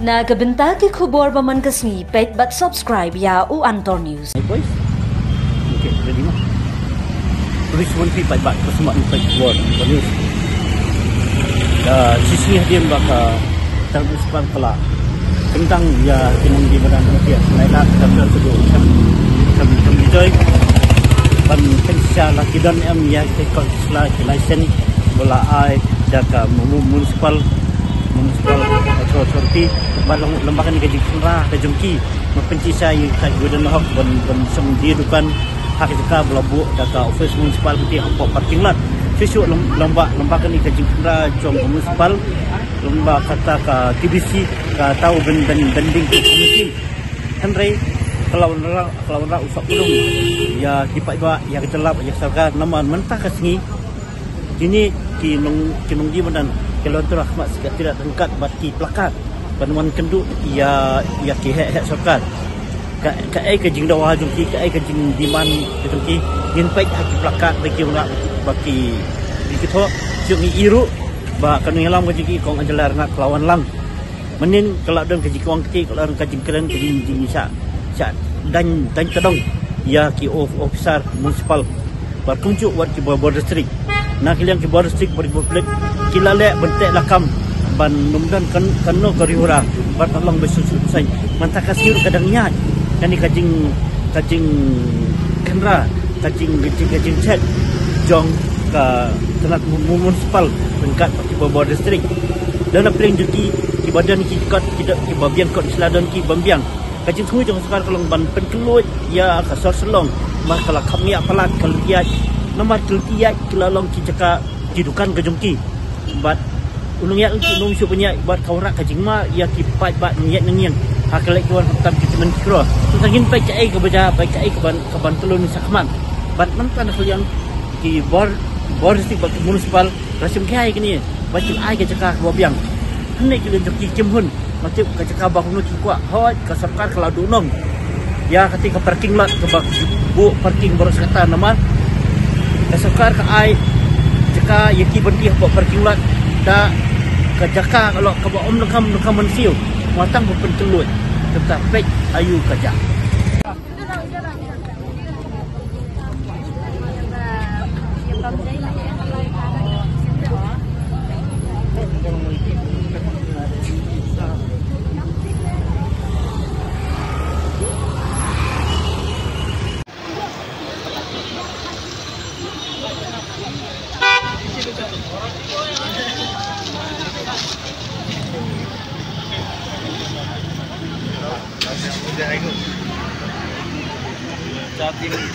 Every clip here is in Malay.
Na kabenta ki khubor baman kasni pet but subscribe ya u Antor News. Hey boys. Okay, ready mah. Tulis 1 5 baht semua info word news. Sisi dia baka terus pala tentang ya timung di badan dia naiklah sampai sedul kami joy ban pensia laki dan ya tekol sela license bola ai daka municipal authority balong lembaga ni gaji kura kajungki mempenci saya kat Golden Hawk ban semdirukan hak jaka belabu data office municipal putih apa parking lot susu lembaga ni gaji kura jong municipal lembaga kata ka TBC ka tahu bending komisi Henry kalau orang usap ulung ya dipak ba ya ketelap ya sarga nama mentah kasngi ini kinung di badan kalau tu rahmat tidak tengkat bati plakat panuan kendu ya ki hek sarga ka ai ka jing dawah jungki ka ai ka jing diman jungki ngin pai haki plakat bagi orang baki dikito jung iru ba kanu hilang gaji kong anjelar nak lawan lang menin kalau dan gaji kong kecil kalau orang kajing keren kajing syak dan kedong ya ki officer municipal bertunjuk buat ki border district nak kiliang ki border district berpublik kilale bentek lakam ban numdan kanu garihura bertolong besusu sai mantakas hiru kadang nyat kani kajing kendra kajing chat jong ka tenat municipal tingkat ki border district dan apling juti ki badan ki kat tidak ki babian kot seladan ki bambiang kajing semua jong sekar kalau ban penkelut ya kasar selong mah kalau kami apalat kalau dia nomor keltiat kelalong ki jaka kidukan kajungki bat ulung ya ulung su punya bat kaurak kajing ma ya ki pat bat nyet nengian hakalai kawan hutan ki teman kro tangin pai cai ke baja pai cai ke ban telun sakman bat mantan yang ki bor district bat municipal rasim kai kini bacil ai ke jaka babiang hendak ki joki jemhun macam ke jaka bahunu ki kuat hot ke sarkar kalau dunong ya ketika parking lot ke bu parking boros kata nama ke sarkar ke ai jaka yaki benti apa parking lot da ke jaka kalau ke om nakam mensiu matang berpentelut tetap pek ayu kerja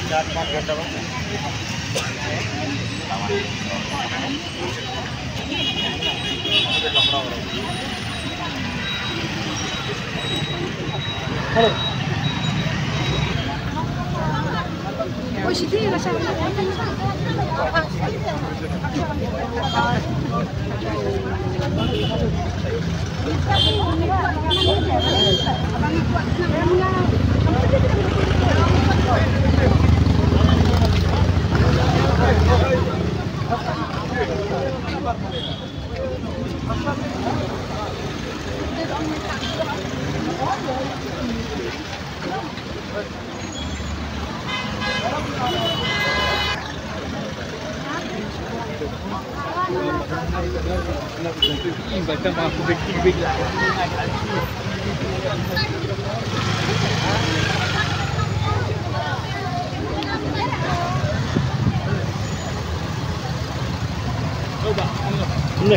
Chat mat kata bang. Halo. Oh, sini rasa. Bahkan aku big lah. Coba, ini.